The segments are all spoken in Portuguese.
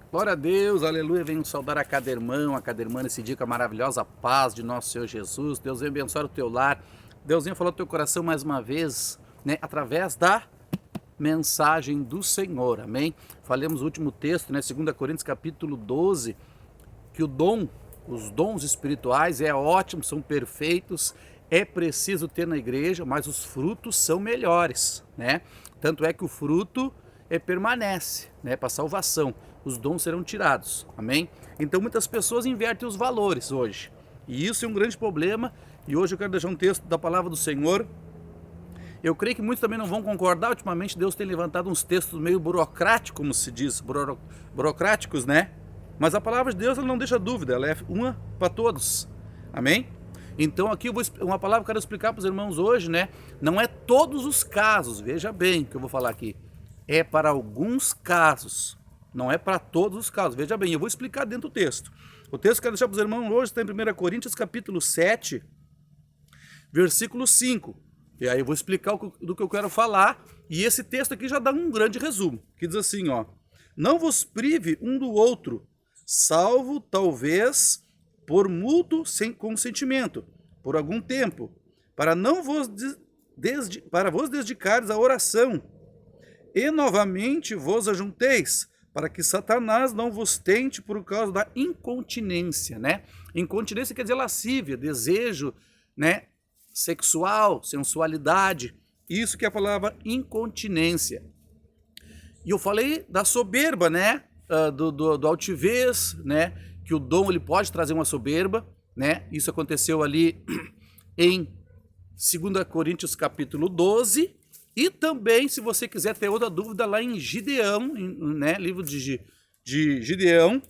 Glória a Deus, aleluia, venho saudar a cada irmão, a cada irmã nesse dia com a maravilhosa paz de nosso Senhor Jesus. Deus venha abençoar o teu lar, Deus venha falar do teu coração mais uma vez, né, através da mensagem do Senhor, amém? Falemos o último texto, né, 2 Coríntios capítulo 12, que os dons espirituais é ótimo, são perfeitos, é preciso ter na igreja, mas os frutos são melhores, né? Tanto é que o fruto permanece, né, para salvação. Os dons serão tirados, amém? Então muitas pessoas invertem os valores hoje, e isso é um grande problema. E hoje eu quero deixar um texto da palavra do Senhor. Eu creio que muitos também não vão concordar. Ultimamente Deus tem levantado uns textos meio burocráticos, como se diz, burocráticos, né? Mas a palavra de Deus, ela não deixa dúvida, ela é uma para todos, amém? Então aqui eu vou uma palavra que eu quero explicar para os irmãos hoje, né? Não é todos os casos, veja bem o que eu vou falar aqui, é para alguns casos, não é para todos os casos. Veja bem, eu vou explicar dentro do texto. O texto que eu quero deixar para os irmãos hoje está em 1 Coríntios capítulo 7, versículo 5. E aí eu vou explicar do que eu quero falar. E esse texto aqui já dá um grande resumo, que diz assim, ó: não vos prive um do outro, salvo talvez por mútuo sem consentimento, por algum tempo, para não vos dedicares à oração, e novamente vos ajunteis, para que Satanás não vos tente por causa da incontinência, né? Incontinência quer dizer lascívia, desejo, né, sexual, sensualidade. Isso que é a palavra incontinência. E eu falei da soberba, né? Do altivez, né? Que o dom ele pode trazer uma soberba, né? Isso aconteceu ali em 2 Coríntios capítulo 12. E também, se você quiser ter outra dúvida, lá em Gideão, né? Livro de Gideão,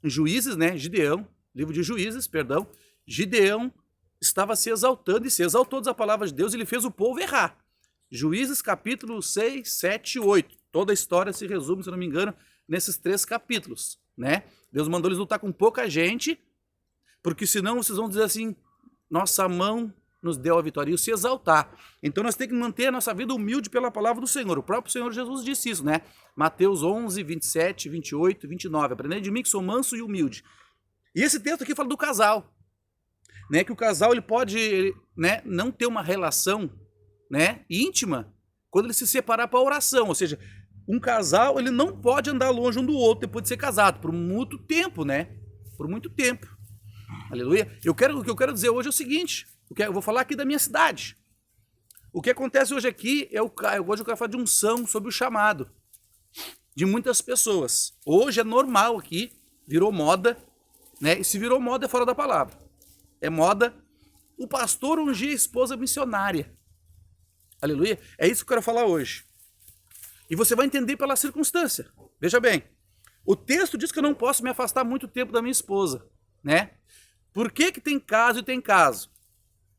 Juízes, né? Gideão, livro de Juízes, perdão. Gideão estava se exaltando e se exaltou das palavras de Deus, e ele fez o povo errar. Juízes capítulo 6, 7 e 8. Toda a história se resume, se não me engano, nesses 3 capítulos, né? Deus mandou eles lutar com pouca gente, porque senão vocês vão dizer assim, nossa mão nos deu a vitória, e se exaltar. Então nós temos que manter a nossa vida humilde pela palavra do Senhor. O próprio Senhor Jesus disse isso, né? Mateus 11, 27, 28 e 29. Aprendei de mim que sou manso e humilde. E esse texto aqui fala do casal, né? Que o casal ele pode, né, não ter uma relação, né, íntima quando ele se separar para oração. Ou seja, um casal ele não pode andar longe um do outro depois de ser casado por muito tempo, né? Por muito tempo. Aleluia. O que eu quero dizer hoje é o seguinte. Eu vou falar aqui da minha cidade. O que acontece hoje aqui hoje eu quero falar de unção sobre o chamado de muitas pessoas. Hoje é normal aqui, virou moda, né? E se virou moda é fora da palavra. É moda o pastor ungir a esposa missionária. Aleluia. É isso que eu quero falar hoje. E você vai entender pela circunstância. Veja bem, o texto diz que eu não posso me afastar muito tempo da minha esposa, né? Por que tem caso e tem caso?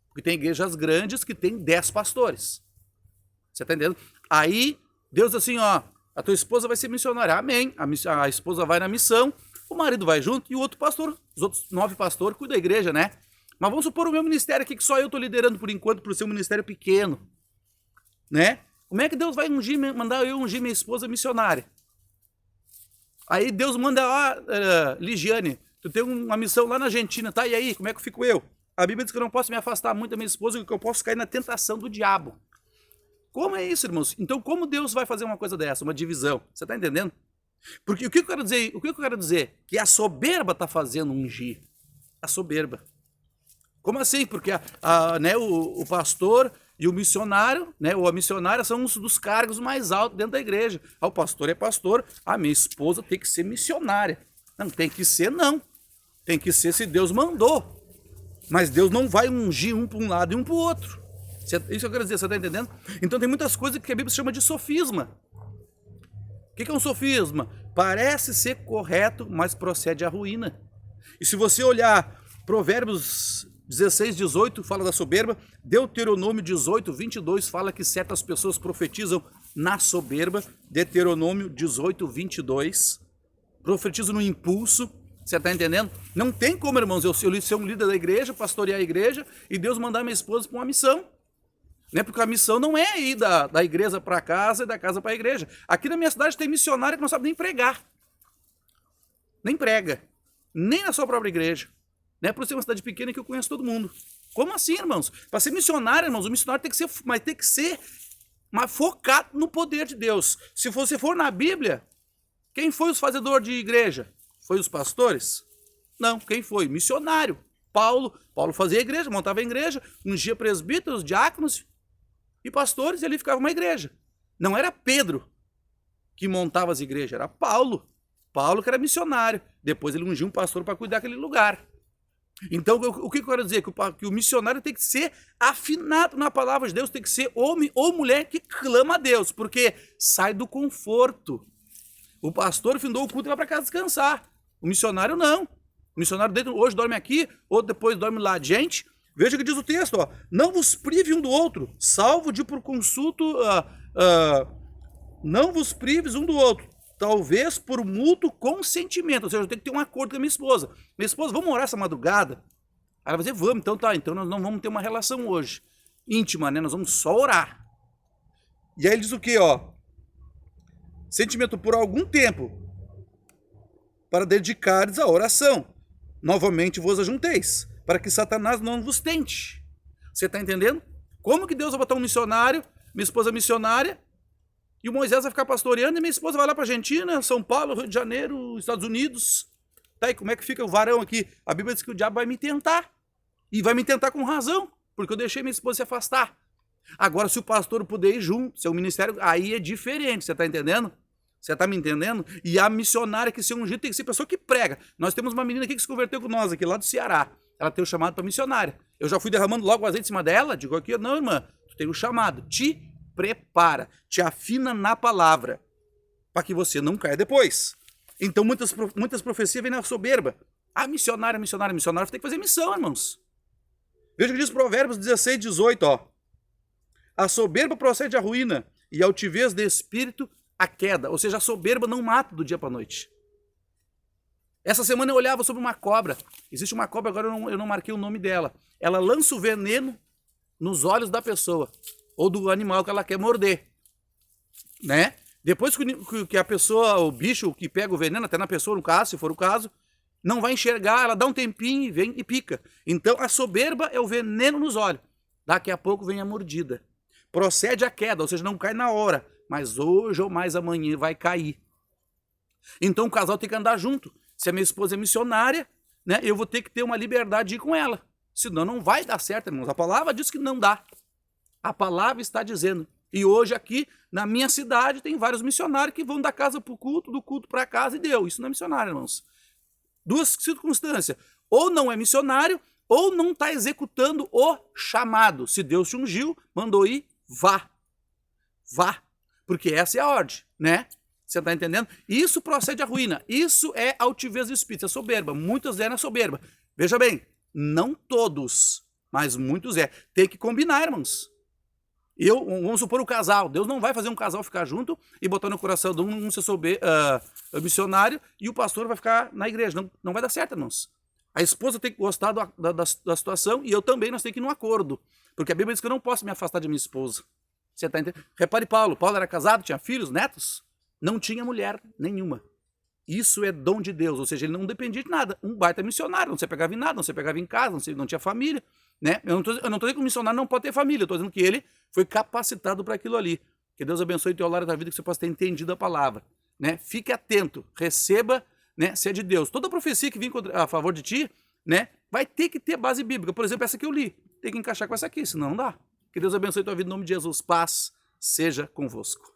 Porque tem igrejas grandes que tem 10 pastores. Você está entendendo? Aí, Deus diz assim, ó, a tua esposa vai ser missionária. Amém. A esposa vai na missão, o marido vai junto e o outro pastor, os outros 9 pastores cuidam da igreja, né? Mas vamos supor o meu ministério aqui, que só eu estou liderando por enquanto, por ser um ministério pequeno, né? Como é que Deus vai mandar eu ungir minha esposa missionária? Aí Deus manda, Ligiane, tu tem uma missão lá na Argentina, tá? E aí, como é que eu fico eu? A Bíblia diz que eu não posso me afastar muito da minha esposa, porque eu posso cair na tentação do diabo. Como é isso, irmãos? Então, como Deus vai fazer uma coisa dessa, uma divisão? Você está entendendo? Porque o que eu quero dizer? O que eu quero dizer? Que a soberba está fazendo ungir. A soberba. Como assim? Porque né, o pastor e o missionário, né, ou a missionária são uns dos cargos mais altos dentro da igreja. O pastor é pastor, a minha esposa tem que ser missionária. Não tem que ser, não. Tem que ser se Deus mandou. Mas Deus não vai ungir um para um lado e um para o outro. Isso que eu quero dizer, você está entendendo? Então tem muitas coisas que a Bíblia chama de sofisma. O que é um sofisma? Parece ser correto, mas procede à ruína. E se você olhar Provérbios 16, 18 fala da soberba, Deuteronômio 18, 22 fala que certas pessoas profetizam na soberba, Deuteronômio 18, 22 profetizam no impulso. Você está entendendo? Não tem como, irmãos, eu ser um líder da igreja, pastorear a igreja e Deus mandar minha esposa para uma missão. Né? Porque a missão não é ir da igreja para casa e da casa para a igreja. Aqui na minha cidade tem missionário que não sabe nem pregar. nem prega, nem na sua própria igreja. Né? Por ser uma cidade pequena que eu conheço todo mundo. Como assim, irmãos? Para ser missionário, irmãos, o missionário tem que ser mas focado no poder de Deus. Se você for na Bíblia, quem foi os fazedores de igreja? Foi os pastores? Não, quem foi? Missionário. Paulo fazia a igreja, montava a igreja, ungia presbíteros, diáconos e pastores, e ali ficava uma igreja. Não era Pedro que montava as igrejas, era Paulo. Paulo que era missionário. Depois ele ungiu um pastor para cuidar daquele lugar. Então, o que eu quero dizer? Que o missionário tem que ser afinado na palavra de Deus, tem que ser homem ou mulher que clama a Deus, porque sai do conforto. O pastor findou o culto e vai para casa descansar. O missionário não. O missionário hoje dorme aqui, outro depois dorme lá. Gente, veja o que diz o texto, ó. Não vos prive um do outro, salvo de por consulto, não vos prives um do outro, talvez por mútuo consentimento. Ou seja, eu tenho que ter um acordo com a minha esposa. Minha esposa, vamos orar essa madrugada? Ela vai dizer, vamos, então tá, então nós não vamos ter uma relação hoje íntima, né? Nós vamos só orar. E aí ele diz o quê, ó? Sentimento por algum tempo, para dedicares à oração. Novamente vos ajunteis, para que Satanás não vos tente. Você está entendendo? Como que Deus vai botar um missionário, minha esposa missionária, e o Moisés vai ficar pastoreando, e minha esposa vai lá para a Argentina, São Paulo, Rio de Janeiro, Estados Unidos. Tá, e como é que fica o varão aqui? A Bíblia diz que o diabo vai me tentar. E vai me tentar com razão, porque eu deixei minha esposa se afastar. Agora, se o pastor puder ir junto, se é o ministério, aí é diferente, você está entendendo? Você está me entendendo? E a missionária que se ungir tem que ser pessoa que prega. Nós temos uma menina aqui que se converteu com nós, aqui lá do Ceará. Ela tem o chamado para missionária. Eu já fui derramando logo o azeite em cima dela, digo aqui, não, irmã, tu tem o chamado. Te prepara, te afina na palavra, para que você não caia depois. Então muitas profecias vêm na soberba. Ah, missionária tem que fazer missão, irmãos. Veja o que diz Provérbios 16, 18, ó. A soberba procede à ruína, e a altivez de espírito a queda. Ou seja, a soberba não mata do dia para a noite. Essa semana eu olhava sobre uma cobra. Existe uma cobra, agora eu não marquei o nome dela. Ela lança o veneno nos olhos da pessoa, ou do animal que ela quer morder. Né? Depois que a pessoa, o bicho que pega o veneno, até na pessoa, no caso, se for o caso, não vai enxergar, ela dá um tempinho e vem e pica. Então a soberba é o veneno nos olhos. Daqui a pouco vem a mordida. Procede a queda, ou seja, não cai na hora, mas hoje ou mais amanhã vai cair. Então o casal tem que andar junto. Se a minha esposa é missionária, né, eu vou ter que ter uma liberdade de ir com ela. Senão não vai dar certo, irmãos. A palavra diz que não dá. A palavra está dizendo. E hoje aqui, na minha cidade, tem vários missionários que vão da casa para o culto, do culto para casa e deu. Isso não é missionário, irmãos. Duas circunstâncias. Ou não é missionário, ou não está executando o chamado. Se Deus te ungiu, mandou ir, vá. Vá. Porque essa é a ordem, né? Você está entendendo? Isso procede à ruína. Isso é altivez do espírito, é soberba. Muitos é na soberba. Veja bem, não todos, mas muitos é. Tem que combinar, irmãos. Vamos supor o casal. Deus não vai fazer um casal ficar junto e botar no coração de um ser missionário e o pastor vai ficar na igreja. Não vai dar certo, irmãos. A esposa tem que gostar da situação e eu também, nós temos que ir num acordo. Porque a Bíblia diz que eu não posso me afastar de minha esposa. Você está entendendo? Repare Paulo. Paulo era casado, tinha filhos, netos. Não tinha mulher nenhuma. Isso é dom de Deus, ou seja, ele não dependia de nada. Um baita missionário, não se pegava em nada, não se pegava em casa, não tinha família. Né? Eu não estou dizendo que o missionário não pode ter família, eu estou dizendo que ele foi capacitado para aquilo ali. Que Deus abençoe o teu lar da vida, que você possa ter entendido a palavra. Né? Fique atento, receba, né, se é de Deus. Toda profecia que vem a favor de ti, né, vai ter que ter base bíblica. Por exemplo, essa que eu li, tem que encaixar com essa aqui, senão não dá. Que Deus abençoe a tua vida em nome de Jesus. Paz seja convosco.